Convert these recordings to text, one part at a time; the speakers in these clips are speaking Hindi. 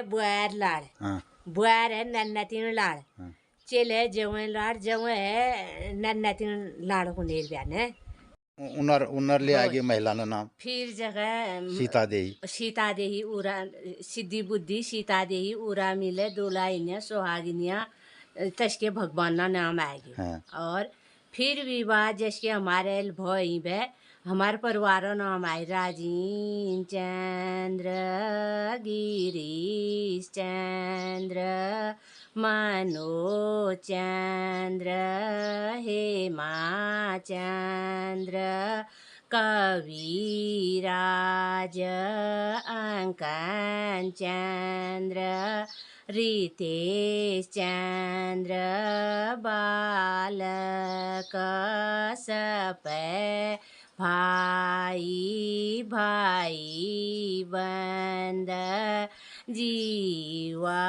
बुआर लाड़ हाँ बुआर है नन्ना तीन लाड़ हाँ चेले जवन लाड़ जवन है नन्ना तीन लाड़ को नेर ब्यान है उनर उनर ले हो आगे महिला ना नाम फिर जगह सीता देही सीता देही उरा सिद्धि बुद्धि सीता देही उरा मिले दुलाइनिया सुहागिनिया तस्के भगवान ना नाम आएगी हाँ और फिर विवाह जैसे हमारे भई बे हमारे परिवार नाम आए राजीव चंद्र गिरीश चंद्र मनो चंद्र हेमा चंद्र कविराज अंकन चंद्र रितेश चंद्र बालक सपै भाई भाई बंद जीवा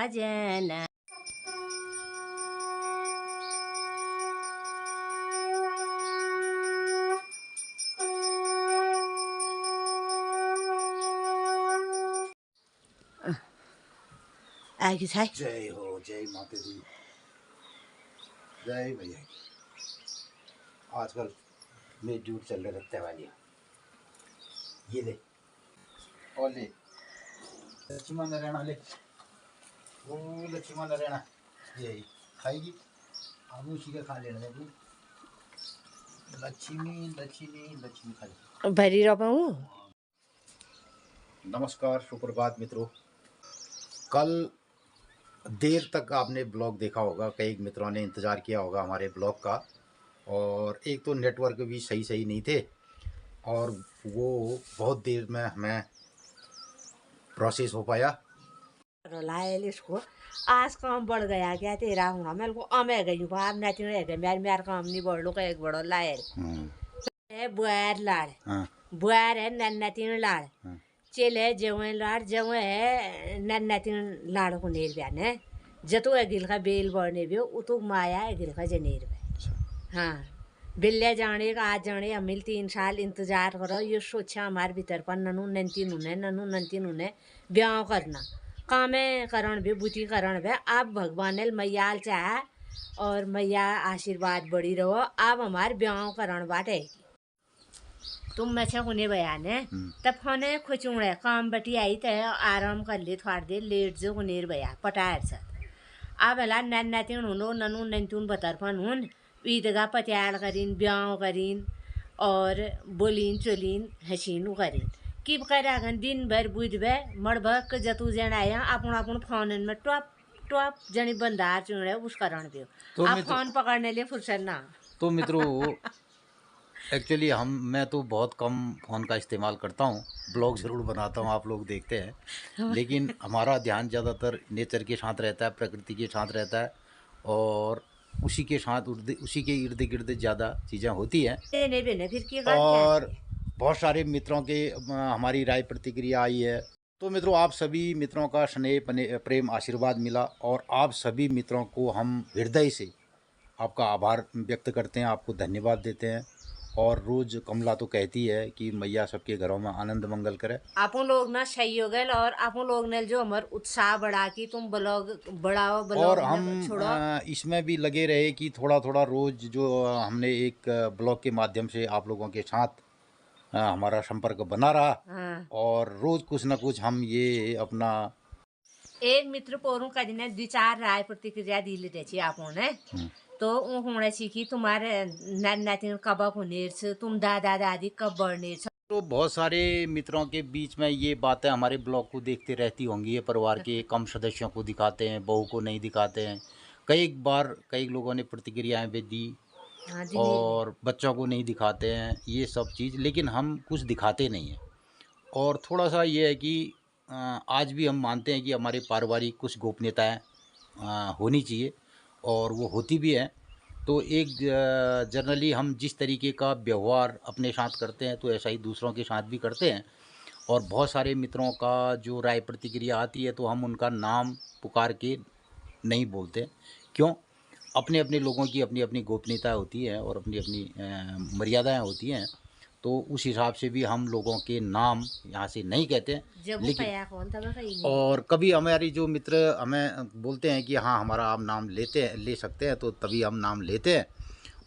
जन आएगी साई जय हो जय माता दी जय भैया आजकल में ड्यूट चल रहे रखते वाली ये ले और ले लक्ष्मण नारायण ले वो लक्ष्मण नारायण ये खाएगी हम उसी का खा लेना है लक्ष्मी लक्ष्मी लक्ष्मी खा ले भरी रपाऊ नमस्कार सुप्रभात मित्रों। कल देर तक आपने ब्लॉग देखा होगा, कई मित्रों ने इंतज़ार किया होगा हमारे ब्लॉग का, और एक तो नेटवर्क भी सही नहीं थे और वो बहुत देर में हमें प्रोसेस हो पाया। लायल इसको आज काम बढ़ गया क्या तेरा हूँ मेरे को अमे गई बाप नाती है मेरे मेरे काम नहीं बढ़ लो का एक बड़ो लायल बुआर लाड़ हाँ बुआर है नन्ना तीन लाड़ हाँ चेले जवन लाड़ जवन है नन्ना तीन लाड़ को नेर ब्यान है जतो है गिल का बेल बढ़ने भी उतु माया है गिल का जनेर भी हाँ बिल्ले जाने का आज जाने अमिल 3 साल इंतजार करो ये सोचा हमारे भीतर पर ननू नंती नुने ब्याह करना कामे करण भी बुद्धि करण भी आप भगवान ने मैयाल चाहे और मैया आशीर्वाद बड़ी रहो आप हमारे ब्याह करण बाटे तुम मैं होने बयान है तब होने खुचुड़े काम बटी आई तो आराम कर ले थोड़ी देर लेट जो होनेर बया पटायर सर अब हला नन्ना तीन हुनो ननू नंतून बतरफन हुन ईदगा पत्याल करीन ब्याह करीन और बोलीन चोलीन हसीन करीन कि करागन दिन भर बुझ बे मड़बक जतू जन आया अपन फोन में टॉप टॉप जनी बंदार चुने उस करण दियो तो आप फोन पकड़ने लिए फुर्सत ना तो मित्रों एक्चुअली मैं तो बहुत कम फ़ोन का इस्तेमाल करता हूँ, ब्लॉग ज़रूर बनाता हूँ, आप लोग देखते हैं, लेकिन हमारा ध्यान ज़्यादातर नेचर के साथ रहता है, प्रकृति के साथ रहता है और उसी के साथ उसी के इर्द गिर्द ज़्यादा चीज़ें होती हैं। फिर क्या और बहुत सारे मित्रों के हमारी राय प्रतिक्रिया आई है। तो मित्रों आप सभी मित्रों का स्नेह प्रेम आशीर्वाद मिला और आप सभी मित्रों को हम हृदय से आपका आभार व्यक्त करते हैं, आपको धन्यवाद देते हैं। और रोज़ कमला तो कहती है कि मैया सबके घरों में आनंद मंगल करे। आप लोग ना सही हो गए और आप लोग ने जो हमारे उत्साह बढ़ा कि तुम ब्लॉग बढ़ाओ ब्लॉग और हम इसमें भी लगे रहे कि थोड़ा थोड़ा रोज़ जो हमने एक ब्लॉग के माध्यम से आप लोगों के साथ हमारा संपर्क बना रहा। हाँ। और रोज़ कुछ ना कुछ हम ये अपना एक मित्र पोरू का दिन 2-4 राय प्रतिक्रिया दी लेते छी आपने तो होने सीखी तुम्हारे नाती कब होने तुम दादा दादी कब बढ़ने। तो बहुत सारे मित्रों के बीच में ये बातें हमारे ब्लॉग को देखते रहती होंगी, ये परिवार के कम सदस्यों को दिखाते हैं, बहू को नहीं दिखाते हैं। कई बार कई लोगों ने प्रतिक्रियाएं भी दी और बच्चों को नहीं दिखाते हैं ये सब चीज़, लेकिन हम कुछ दिखाते नहीं हैं। और थोड़ा सा ये है कि आज भी हम मानते हैं कि हमारे पारिवारिक कुछ गोपनीयताएँ होनी चाहिए और वो होती भी हैं। तो एक जनरली हम जिस तरीके का व्यवहार अपने साथ करते हैं तो ऐसा ही दूसरों के साथ भी करते हैं। और बहुत सारे मित्रों का जो राय प्रतिक्रिया आती है तो हम उनका नाम पुकार के नहीं बोलते। क्यों? अपने अपने लोगों की अपनी अपनी गोपनीयता होती है और अपनी अपनी मर्यादाएं होती हैं। तो उस हिसाब से भी हम लोगों के नाम यहाँ से नहीं कहते हैं। जब वो लेकिन कया कौन था मैं कहीं नहीं। और कभी हमारी जो मित्र हमें बोलते हैं कि हाँ हमारा आप नाम ले सकते हैं, तो तभी हम नाम लेते हैं।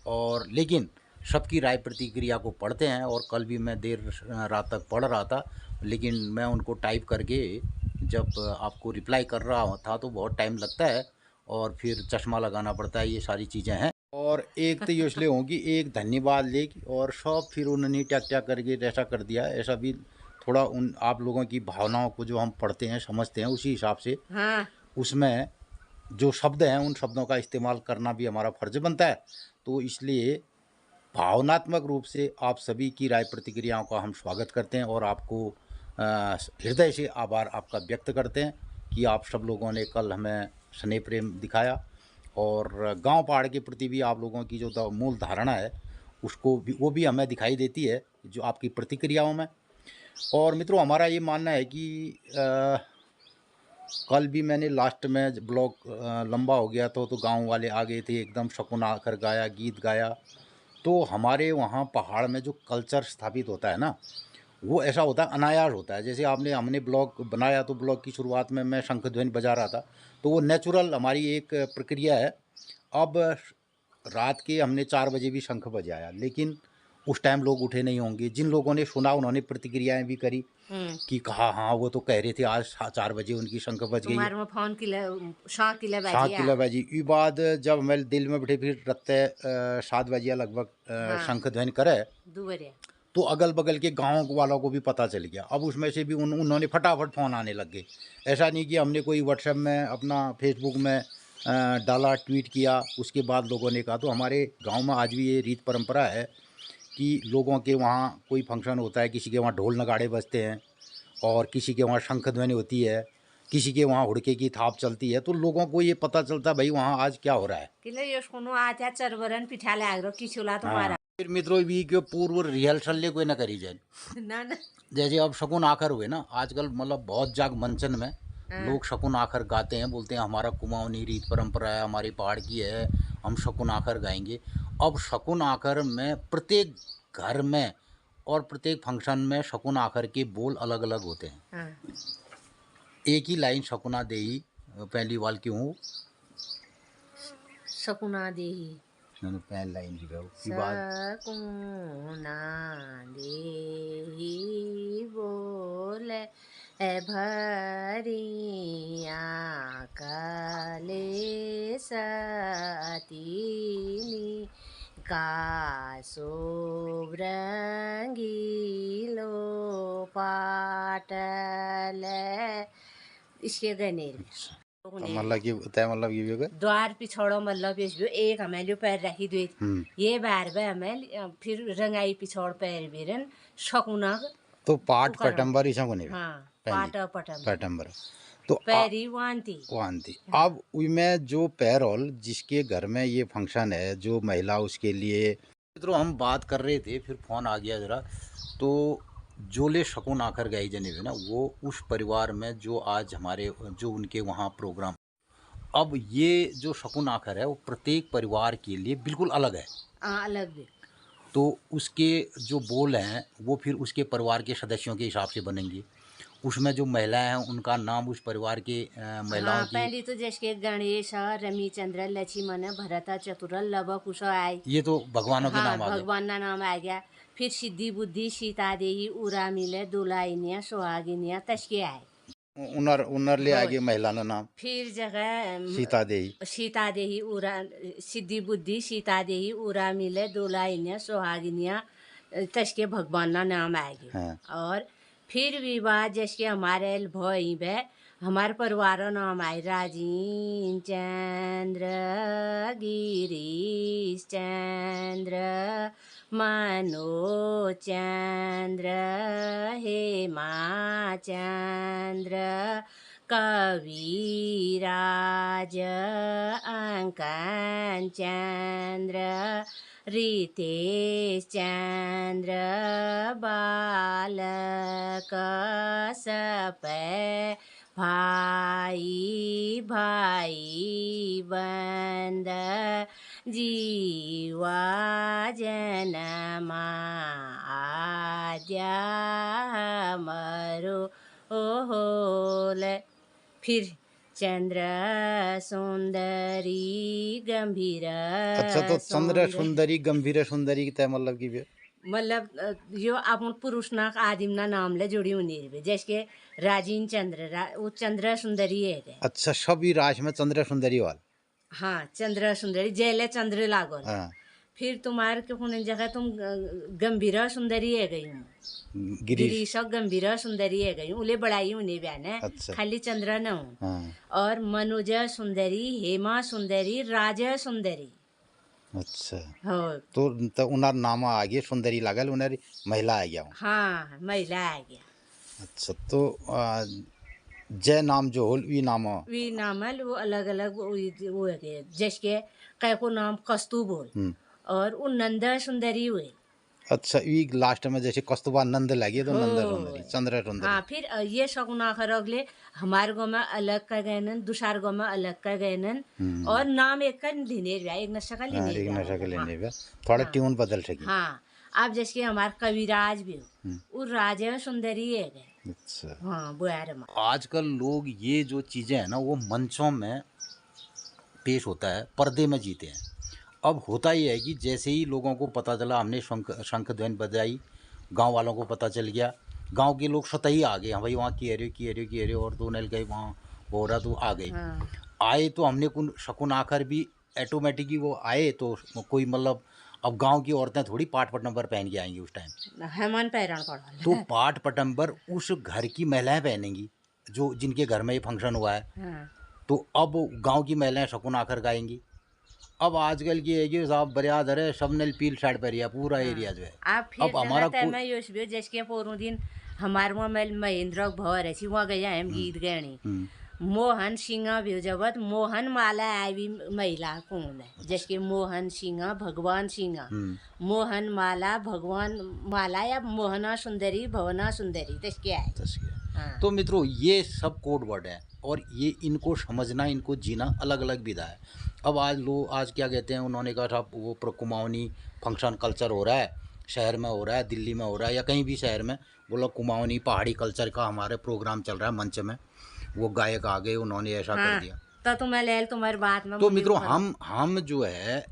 और लेकिन सबकी राय प्रतिक्रिया को पढ़ते हैं, और कल भी मैं देर रात तक पढ़ रहा था, लेकिन मैं उनको टाइप करके जब आपको रिप्लाई कर रहा था तो बहुत टाइम लगता है, और फिर चश्मा लगाना पड़ता है, ये सारी चीज़ें हैं। और एक तो ये इसलिए होगी, एक धन्यवाद लेगी और सब फिर उन्होंने टक टक करके ऐसा कर दिया, ऐसा भी थोड़ा उन आप लोगों की भावनाओं को जो हम पढ़ते हैं समझते हैं उसी हिसाब से हाँ उसमें जो शब्द हैं उन शब्दों का इस्तेमाल करना भी हमारा फर्ज बनता है। तो इसलिए भावनात्मक रूप से आप सभी की राय प्रतिक्रियाओं का हम स्वागत करते हैं, और आपको हृदय से आभार आपका व्यक्त करते हैं कि आप सब लोगों ने कल हमें स्नेह प्रेम दिखाया, और गांव पहाड़ के प्रति भी आप लोगों की जो मूल धारणा है उसको भी, वो भी हमें दिखाई देती है जो आपकी प्रतिक्रियाओं में। और मित्रों, हमारा ये मानना है कि कल भी मैंने लास्ट में ब्लॉग लंबा हो गया तो गांव वाले आ गए थे, एकदम शकुन आकर गाया, गीत गाया। तो हमारे वहाँ पहाड़ में जो कल्चर स्थापित होता है ना, वो ऐसा होता है, अनायास होता है। जैसे हमने ब्लॉग बनाया तो ब्लॉग की शुरुआत में मैं शंख ध्वनि बजा रहा था, तो वो नेचुरल हमारी एक प्रक्रिया है। अब रात के हमने 4 बजे भी शंख बजाया, लेकिन उस टाइम लोग उठे नहीं होंगे। जिन लोगों ने सुना उन्होंने प्रतिक्रियाएं भी करी कि कहा हाँ वो तो कह रहे थे आज 4 बजे उनकी शंख बज गई है, तुम्हारे में फोन किला शाह किला सात बाजी किलो बजी। ई बाद जब हमारे दिल में बैठे फिर रत्ते 7 बजे लगभग हाँ शंख ध्वनि करे, दुबरे तो अगल बगल के गाँव वालों को भी पता चल गया। अब उसमें से भी उन्होंने फटाफट फ़ोन आने लग गए। ऐसा नहीं कि हमने कोई व्हाट्सएप में अपना फेसबुक में डाला, ट्वीट किया, उसके बाद लोगों ने कहा। तो हमारे गांव में आज भी ये रीत परंपरा है कि लोगों के वहाँ कोई फंक्शन होता है, किसी के वहाँ ढोल नगाड़े बजते हैं, और किसी के वहाँ शंख ध्वनि होती है, किसी के वहाँ हुड़के की थाप चलती है, तो लोगों को ये पता चलता है भाई वहाँ आज क्या हो रहा है। किले यसकोनु आत्या चरवरन पिठाले आग्रो किचुला तुम्हारा हाँ, फिर मित्रों भी के पूर्व रिहर्सल कोई ना करी जाए। ना ना जैसे अब शकुन आखर हुए ना, आजकल मतलब बहुत जाग मंचन में लोग शकुन आखर गाते हैं, बोलते हैं हमारा कुमाऊनी रीत परंपरा है, हमारी पहाड़ की है, हम शकुन आखर गाएंगे। अब शकुन आखर में प्रत्येक घर में और प्रत्येक फंक्शन में शकुन आखर के बोल अलग अलग होते हैं। हाँ एक ही लाइन शकुना देही पहली वाल क्यों हूँ, सकुना देही पहली लाइन की बात सकुना देही बोले भरिया काले सतीनी कासोब्रंगीलो पाटल इसके गनेर मतलब कि तय मतलब ये भी होगा। द्वार पिछोड़ो मतलब एक हमें जो पैर रखी दुई ये बार बे हमें फिर रंगाई पिछोड़ पैर बेरन शकुना तो पाठ पटंबर इसा बने हाँ पाट पटंबर तो पैरी वांती वांती। अब उसमें जो पैरोल जिसके घर में ये फंक्शन है, जो महिला उसके लिए, मित्रों हम बात कर रहे थे फिर फोन आ गया जरा। तो जोले शकुन आकर गई जने भी ना, वो उस परिवार में जो आज हमारे जो उनके वहाँ प्रोग्राम, अब ये जो शकुन आखर है वो प्रत्येक परिवार के लिए बिल्कुल अलग है। अलग भी तो उसके जो बोल हैं वो फिर उसके परिवार के सदस्यों के हिसाब से बनेंगे। उसमें जो महिलाएं हैं उनका नाम उस परिवार के महिलाओं की, पहले तो जैसे गणेश रमीचंद्र लक्ष्मण भरत चतुर लव कुश आए, ये तो भगवानों के नाम आ गए। भगवान का नाम आ गया। फिर सिद्धि बुद्धि सीता देही उरा मिले दुलाइनिया सुहागिनिया तस्के आए, उनर ले आगे महिला ना नाम फिर जगह सीता देही उरा सिद्धि बुद्धि सीता देही उरा मिले दुलाइनिया सुहागिनिया तस्के भगवान का नाम आएगी। हाँ। और फिर विवाह जैसे हमारे भई भे हमारे परिवार नाम आए राजीव चंद्र गिरीश चंद्र मनो चंद्र हेमा चंद्र कविराज अंकन चंद्र रितेश चंद्र बालक सपै भाई भाई बंद जीवा जनमा आद्या हमारो ओहोल। फिर चंद्र सुंदरी गंभीर अच्छा, तो चंद्र सुंदरी गंभीर सुंदरी की मतलब की भी मतलब यो अपन पुरुष ना आदिम ना नाम ले जुड़ी हुई है जैसे के राजीन चंद्र वो चंद्र सुंदरी है के। अच्छा, सभी राश में चंद्र सुंदरी वाल। हाँ चंद्र सुंदरी जैले चंद्र लागो। हाँ, फिर तुम्हारे के होने जगह तुम गंभीरा सुंदरी है गई हूँ गिरीश। गिरीश गंभीरा सुंदरी है गई उले बड़ाई उन्हें बयान है। अच्छा। खाली चंद्र न हूँ। हाँ, और मनुजा सुंदरी हेमा सुंदरी राजा सुंदरी। अच्छा, हो तो उनार नामा आ गया सुंदरी लागल, उनार महिला आ गया हूँ। हाँ महिला आ गया। अच्छा, तो जय नाम जो होल वी नाम वी नामल वो अलग अलग वो है के जैसे के कई को नाम कस्तूब हो और वो नंदा सुंदरी हुए। अच्छा, वी लास्ट में जैसे कस्तूरबा नंद लगे तो नंद सुंदरी चंद्र हाँ सुंदरी। फिर ये शकुना खरगले हमारे गाँव में अलग का गए दूसरे गाँव में अलग का गए और नाम एक का लेने एक नशा का हाँ, लेने एक नशा के लेने पे थोड़ा ट्यून बदल सकी। हाँ अब जैसे कि हमारे कविराज भी हो वो राजा सुंदरी है गए। अच्छा, हाँ बुआर में आजकल लोग ये जो चीज़ें हैं ना वो मंचों में पेश होता है, पर्दे में जीते हैं। अब होता ही है कि जैसे ही लोगों को पता चला, हमने शंख ध्वनि बजाई, गांव वालों को पता चल गया, गांव के लोग स्वतः ही आ गए, हाँ भाई वहाँ की एरियो और तो नल गए वहाँ हो रहा तो आ गए। हाँ आए तो हमने शकुन आकर भी ऑटोमेटिक ही वो आए तो कोई मतलब अब गांव की औरतें थोड़ी पाट पटम्बर पहन के आएंगी उस टाइम, हेमन पैरण पड़ा तो पाट पटम्बर उस घर की महिलाएं पहनेंगी जो जिनके घर में ये फंक्शन हुआ है। हाँ तो अब गांव की महिलाएं शकुन आकर गाएंगी। अब आजकल की है कि साहब बरियादर है, सब ने पील शर्ट पहनी है पूरा एरिया जो है। आप फिर अब हमारा मैं योश भी जैसे के पोरू दिन हमारे वहाँ में महेंद्र भवर है वहाँ गया हम गीत गाने मोहन सिंह भी जबत मोहन माला आई महिला कौन है जैसे कि मोहन सिंह भगवान सिंह मोहन माला भगवान माला या मोहना सुंदरी भवना सुंदरी तो क्या है। हाँ। तो मित्रों ये सब कोड वर्ड है और ये इनको समझना इनको जीना अलग अलग विधा है। अब आज क्या कहते हैं, उन्होंने कहा साहब वो कुमाऊनी फंक्शन कल्चर हो रहा है, शहर में हो रहा है, दिल्ली में हो रहा है या कहीं भी शहर में, बोला कुमाऊनी पहाड़ी कल्चर का हमारे प्रोग्राम चल रहा है मंच में, वो गायक आ गए उन्होंने ऐसा कर दिया। तो मैं ले तुम्हारी बात में तो मित्रों हम जो है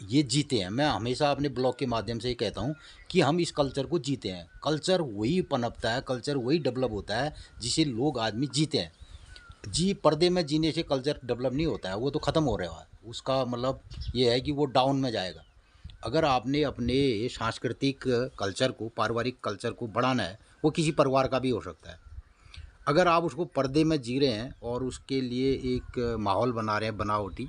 ये जीते हैं। मैं हमेशा अपने ब्लॉग के माध्यम से ही कहता हूँ कि हम इस कल्चर को जीते हैं। कल्चर वही पनपता है, कल्चर वही डेवलप होता है जिसे लोग आदमी जीते हैं। जी पर्दे में जीने से कल्चर डेवलप नहीं होता है, वो तो ख़त्म हो रहा है। उसका मतलब ये है कि वो डाउन में जाएगा। अगर आपने अपने सांस्कृतिक कल्चर को, पारिवारिक कल्चर को बढ़ाना है, वो किसी परिवार का भी हो सकता है, अगर आप उसको पर्दे में जी रहे हैं और उसके लिए एक माहौल बना रहे हैं बनावटी,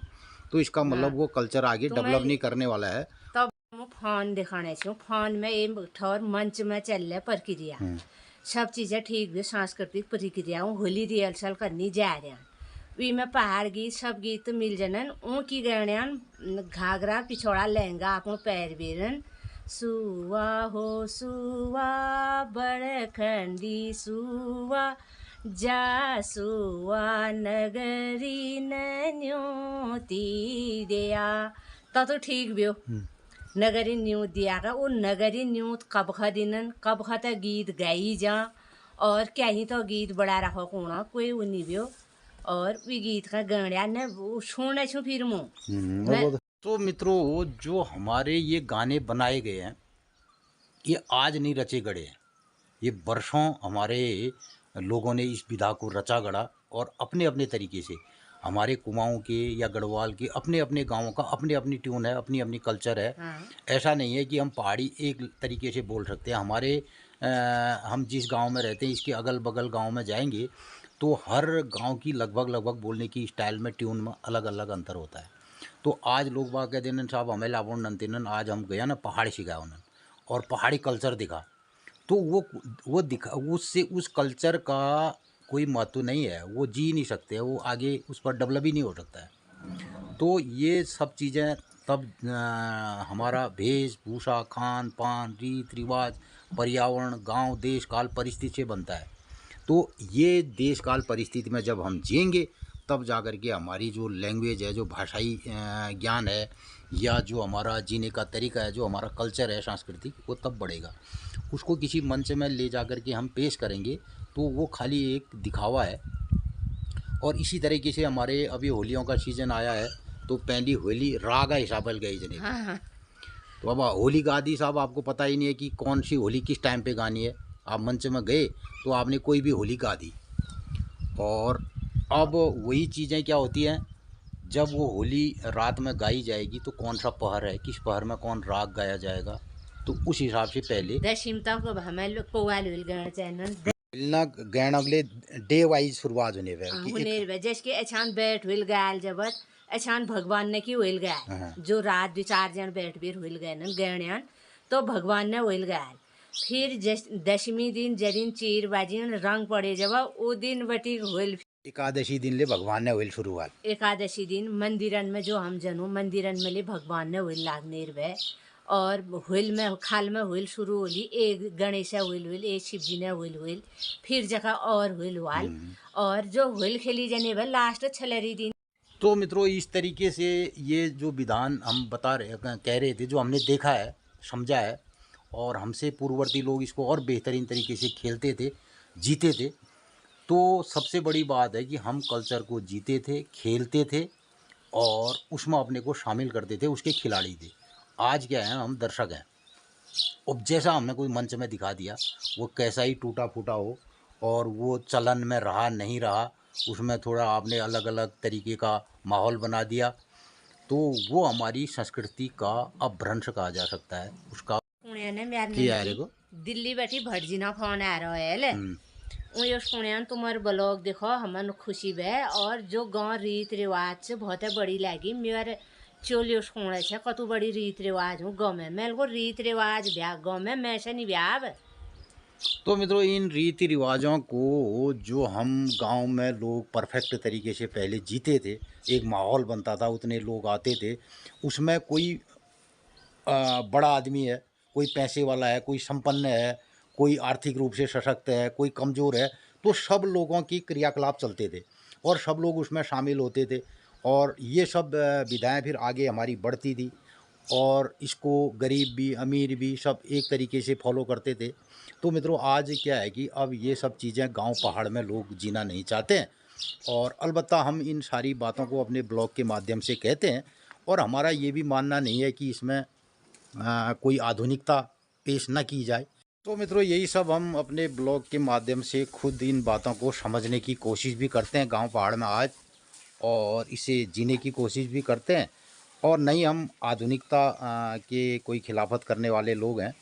तो इसका मतलब वो कल्चर आगे डेवलप नहीं करने वाला है। तब फोन दिखाने से फोन में एक ठौर मंच में चल रहा प्रक्रिया सब चीज़ें ठीक भी सांस्कृतिक प्रक्रियाओं होली रिहर्सल करनी जा रहे हैं। वी में पहाड़ गीत सब गीत मिल जनन ऊँ की गणन घाघरा पिछोड़ा लहंगा आपो पैर बेरन सुवा हो सुवा बड़खंडी सुवा जा सुवा नगरी न्योती दिया तो ठीक भी हो नगरी न्यूत दिया का वो नगरी न्यूत कब खा दिनन कब खाता गीत गाई जा और क्या ही तो गीत बड़ा रखो कोना कोई वो नहीं भी और वी गीत का गाना ने वो छोड़ना छो फिर मुँह। तो मित्रों जो हमारे ये गाने बनाए गए हैं ये आज नहीं रचे गढ़े हैं, ये वर्षों हमारे लोगों ने इस विधा को रचा गढ़ा और अपने अपने तरीके से हमारे कुमाऊं के या गढ़वाल के अपने अपने गांवों का अपनी अपनी ट्यून है, अपनी अपनी कल्चर है। ऐसा नहीं है कि हम पहाड़ी एक तरीके से बोल सकते हैं। हम जिस गांव में रहते हैं इसके अगल बगल गांव में जाएंगे तो हर गांव की लगभग बोलने की स्टाइल में ट्यून में अलग अलग अंतर होता है। तो आज लोग बाग कहते हैं साहब हमें लाभों नंतिनन आज हम गया ना पहाड़ सिखाया उन्होंने और पहाड़ी कल्चर दिखा, तो वो दिखा उससे उस कल्चर का कोई महत्व नहीं है, वो जी नहीं सकते, वो आगे उस पर डेवलप ही नहीं हो सकता है। तो ये सब चीज़ें तब हमारा वेशभूषा खान पान रीत रिवाज पर्यावरण गांव देश काल परिस्थिति से बनता है। तो ये देश काल परिस्थिति में जब हम जिएंगे तब जा कर के हमारी जो लैंग्वेज है, जो भाषाई ज्ञान है, या जो हमारा जीने का तरीका है, जो हमारा कल्चर है सांस्कृतिक, वो तब बढ़ेगा। उसको किसी मंच में ले जा कर के हम पेश करेंगे तो वो खाली एक दिखावा है। और इसी तरीके से हमारे अभी होलियों का सीज़न आया है, तो पहली होली रागा हिसाबल गई जने। हाँ हाँ तो अब होली गा दी साहब, आपको पता ही नहीं है कि कौन सी होली किस टाइम पे गानी है। आप मंच में गए तो आपने कोई भी होली गा दी। और अब वही चीज़ें क्या होती हैं, जब वो होली रात में गाई जाएगी तो कौन सा पहर है, किस पहर में कौन राग गाया जाएगा, तो उस हिसाब से पहले दशम तक हमें लोग पौवाल हुल गए चैनल मिलना गहन अगले डे वाइज शुरुआत होने पे कि हुनेर वे जैसे कि अचान बैठ हुल गायल जबत अचान भगवान ने की हुल गायल हाँ। जो रात दो चार जन बैठ भी हुल गए न गहण्यान तो भगवान ने हुल गायल। फिर दशमी दिन जदिन चीर बाजिन रंग पड़े जब वो दिन बटी हुल एकादशी दिन ले भगवान ने होल शुरुआत। एकादशी दिन मंदिरन में जो हम जनु मंदिरन में ले भगवान ने हुल लागनेर वे और हुल में खाल में हुल शुरू होली, एक गणेश हुल हुल, एक शिव जी ने हुल हुल, फिर जगह और हुल वाल और जो हुल खेली जने वे लास्ट छलरी दिन। तो मित्रों, इस तरीके से ये जो विधान हम बता रहे कह रहे थे, जो हमने देखा है, समझा है, और हमसे पूर्ववर्ती लोग इसको और बेहतरीन तरीके से खेलते थे, जीते थे। तो सबसे बड़ी बात है कि हम कल्चर को जीते थे, खेलते थे और उसमें अपने को शामिल करते थे, उसके खिलाड़ी थे। आज क्या है, हम दर्शक हैं। अब जैसा हमने कोई मंच में दिखा दिया, वो कैसा ही टूटा फूटा हो और वो चलन में रहा नहीं रहा, उसमें थोड़ा आपने अलग अलग तरीके का माहौल बना दिया, तो वो हमारी संस्कृति का अपभ्रंश कहा जा सकता है। उसका किया है को दिल्ली बैठी भटजीना फोन आ रहा है उयो सुने तुम्हारे ब्लॉग देखो हमन खुशी बे और जो गाँव रीत रिवाज से बहुत बड़ी लगी मेरे चोलियो सुने छे कतु बड़ी रीत रिवाज हूँ गाँव में मेरे को रीत रिवाज ब्याह गाँव में मैं से नहीं ब्याह। तो मित्रों, इन रीति रिवाजों को जो हम गांव में लोग परफेक्ट तरीके से पहले जीते थे, एक माहौल बनता था, उतने लोग आते थे, उसमें कोई बड़ा आदमी है, कोई पैसे वाला है, कोई संपन्न है, कोई आर्थिक रूप से सशक्त है, कोई कमज़ोर है, तो सब लोगों की क्रियाकलाप चलते थे और सब लोग उसमें शामिल होते थे और ये सब विधाएं फिर आगे हमारी बढ़ती थी और इसको गरीब भी अमीर भी सब एक तरीके से फॉलो करते थे। तो मित्रों, आज क्या है कि अब ये सब चीज़ें गांव पहाड़ में लोग जीना नहीं चाहते हैं और अलबत्ता हम इन सारी बातों को अपने ब्लॉग के माध्यम से कहते हैं और हमारा ये भी मानना नहीं है कि इसमें कोई आधुनिकता पेश न की जाए। तो मित्रों, यही सब हम अपने ब्लॉग के माध्यम से खुद इन बातों को समझने की कोशिश भी करते हैं गांव पहाड़ में आज, और इसे जीने की कोशिश भी करते हैं। और नहीं, हम आधुनिकता के कोई खिलाफत करने वाले लोग हैं,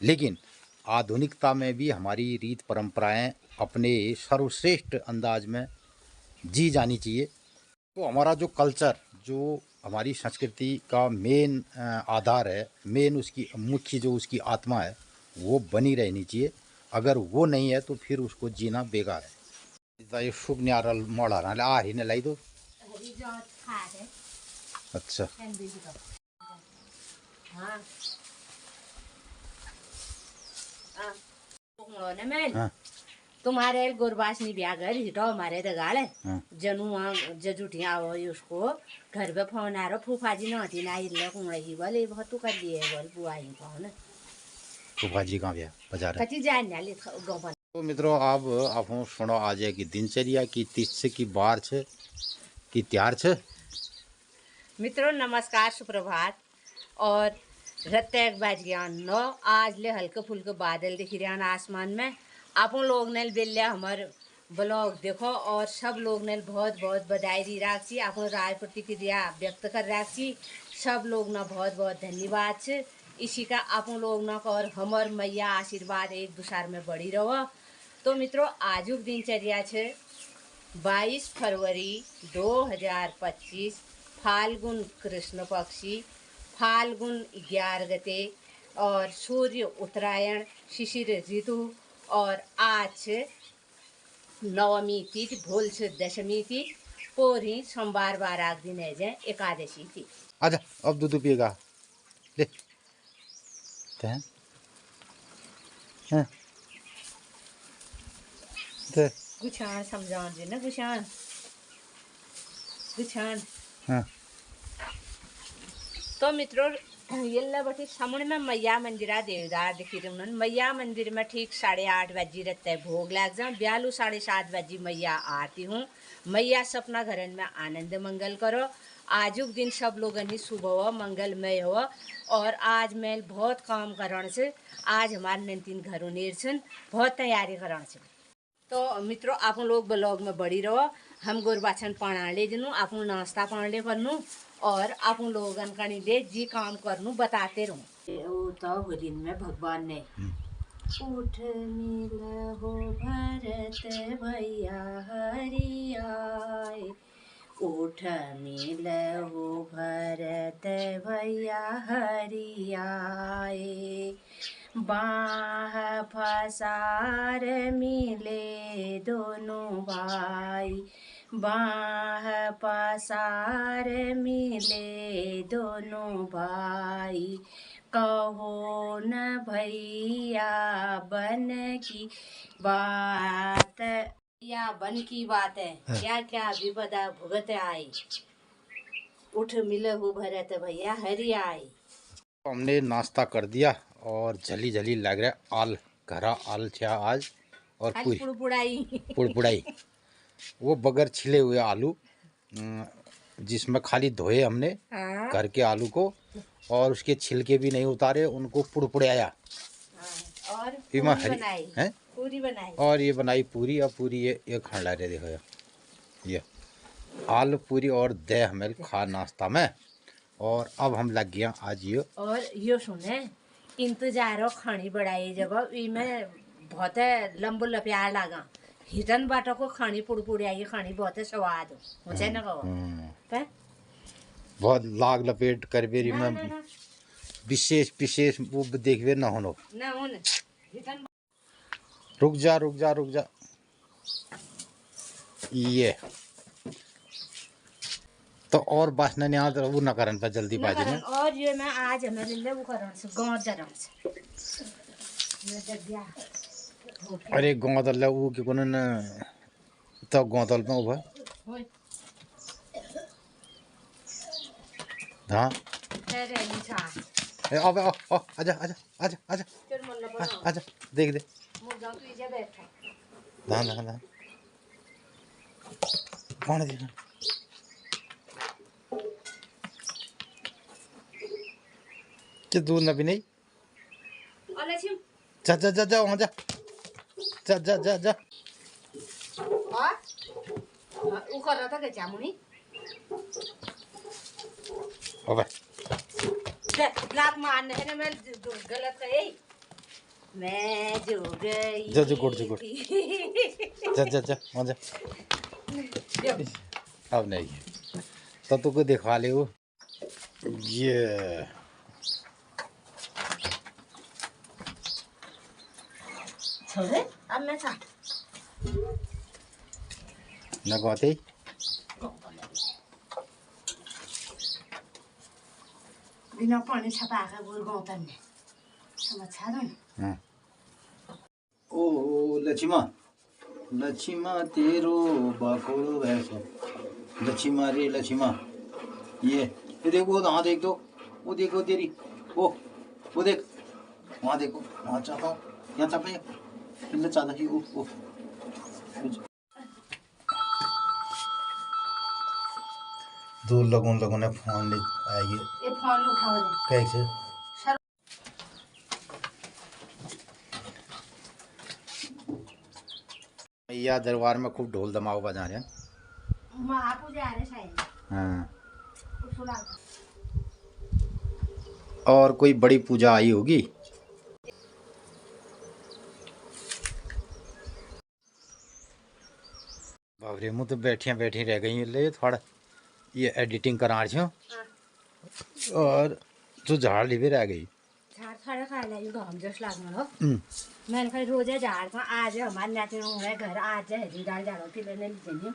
लेकिन आधुनिकता में भी हमारी रीत परंपराएं अपने सर्वश्रेष्ठ अंदाज में जी जानी चाहिए। तो हमारा जो कल्चर, जो हमारी संस्कृति का मेन आधार है, मेन उसकी मुख्य जो उसकी आत्मा है, वो बनी रहनी चाहिए। अगर वो नहीं है तो फिर उसको जीना बेकार है। शुभ न्यारल मोड़ा आ ही न लाई दो। अच्छा, हाँ तुम्हारे गुरबासनी ब्याह घर हिटो हमारे तो गाले हाँ। जनु वहाँ जजुठिया आओ उसको घर पे फोन आ रहा फूफा जी नौती ना हिल ही बोले बहुत तू कर दिए बोल बुआ ही कौन फूफा जी कहाँ गया बाजार है। कति जान नाले गाँव। तो मित्रों, अब आप सुनो आज की दिनचर्या की तीस की बार छे कि त्यार छे। मित्रों नमस्कार, सुप्रभात और रत्तेक बज गया 9। आज ले हल्के फुल्के बादल दिख रहे हैं आसमान में। आप लोग ने बेलिया हमारे ब्लॉग देखो और सब लोग ने बहुत बहुत बधाई दी राखी, आप राय प्रतिक्रिया व्यक्त कर राखी। सब लोग ना बहुत बहुत धन्यवाद छे। इसी का आप लोग ना और हमार मैया आशीर्वाद एक दूसर में बढ़ी रहो। तो मित्रों, आजुक दिनचर्या छे 22 फरवरी 2025 फाल्गुन कृष्ण पक्षी फाल्गुन 11 गते और सूर्य उत्तरायण शिशिर ऋतु और आज नवमी तिथि भोल से दशमी तिथि पोरी सोमवार बाराग दिन है जाए एकादशी थी। आजा अब दूध पिएगा ले हैं हैं गुछान समझान जी ना गुछान बिछान। हाँ तो मित्रों ये बटी सामने में मैया मंदिरा देवदार दिखी रही मैया मंदिर में ठीक 8:30 बजे रहते है भोग लग जाऊँ ब्यालू 7:30 बजे मैया आती हूँ। मैया सपना घरन में आनंद मंगल करो। आजुक दिन सब लोगों शुभ हो मंगलमय हो। और आज मैं बहुत काम करण से आज हमारे नंतीन घरों नेर बहुत तैयारी करण से। तो मित्रों आप लोग ब्लॉग में बड़ी रहो। हम गोरबाछन पढ़ा ले जनू आप नाश्ता पढ़ ले करनू और आप लोगन कणी दे जी काम करनू बताते रहूं। तो दिन में भगवान ने उठ मिलहो भरत भैया हरियाए उठ मिलहो भरत भैया हरियाए बाह फसार मिले दोनों भाई बाह पसार मिले दोनों भाई कहो न भैया बन की बात या बन की बात है क्या क्या विपदा भुगत आई उठ मिलहु भरत भैया हरि आई। हमने नाश्ता कर दिया और जली जली लग रहा आल घरा आल छा आज और पूरी पुड़पुड़ाई वो बगैर छिले हुए आलू जिसमें खाली धोए हमने घर के आलू को और उसके छिलके भी नहीं उतारे उनको पुड़पुड़ाया और पूरी बनाई और ये बनाई पूरी और पूरी ये खाने ला रहे देखो ये आलू पूरी और दे हमें खा नाश्ता में। और अब हम लग गया आज ये और यो सुने इंतजारो खानी बढ़ाई जब में बहुत लंबो लप्यार लागा हिटन बाटो को खानी पुड़पुड़ी आई खानी बहुत स्वाद हो ना कहो बहुत लाग लपेट कर बेरी में विशेष विशेष वो देखवे ना होनो ना होने हिटन रुक जा ये तो और बासना नहीं आता वो न करन पर जल्दी बाजी में और ये मैं आज हमें ले वो करन से गांव जरन से ये जग गया अरे गांव दल वो के कोन न तो गांव दल में उभा हां तेरे निछा ए अब आजा देख दे मुर्गा तू इजे बैठा दान कौन देखा कि दूध न भी नहीं जा वहाँ जा वो कर रहा था क्या जामुनी अबे लात मारने है ना मैं गलत कही मैं जो गई जा गुड़ जा वहाँ जा अब नहीं तो तू को दिखा ले वो ये छोड़े अब मैं था लगवाते बिना पानी छपा के बोल गाँव तक में समझा दो ना ओ लक्ष्मा तेरो बाकोड़ो वैसो लक्ष्मा रे लक्ष्मा ये देखो वहाँ देख दो वो देखो तेरी वो देख वहाँ देखो वहाँ चापा यहाँ चापा किल्ले चाहता कि ओ दो लोगों ने फोन ले आएगी ये फोन उठाओ दे कैसे मैया दरबार में खूब ढोल दमाओ बजा रहे हैं महापूजा आ रहे शायद हाँ और कोई बड़ी पूजा आई होगी बाबरे मुँह तो बैठी रह गई ले थोड़ा ये एडिटिंग करा रही हूँ और जो झाड़ ली भी रह गई झाड़ खड़ा खा ला घाम जस लागना हो मैंने कहा रोज झाड़ का आज हमारे नाते है घर आज हरी दाल झाड़ों के लेने लीजिए।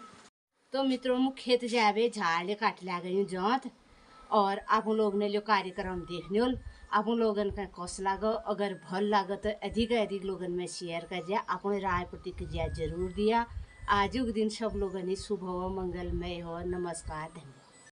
तो मित्रों मु खेत जावे झाड़ काट ला गई जात और आप लोग ने जो कार्यक्रम देखने हो आप लोगन का कौश लागो अगर भल लागो तो अधिक लोगन में शेयर कर दिया अपने राय प्रतिक्रिया जरूर दिया आजू के दिन सब लोगन शुभ हो, मंगलमय हो। नमस्कार, धन्यवाद।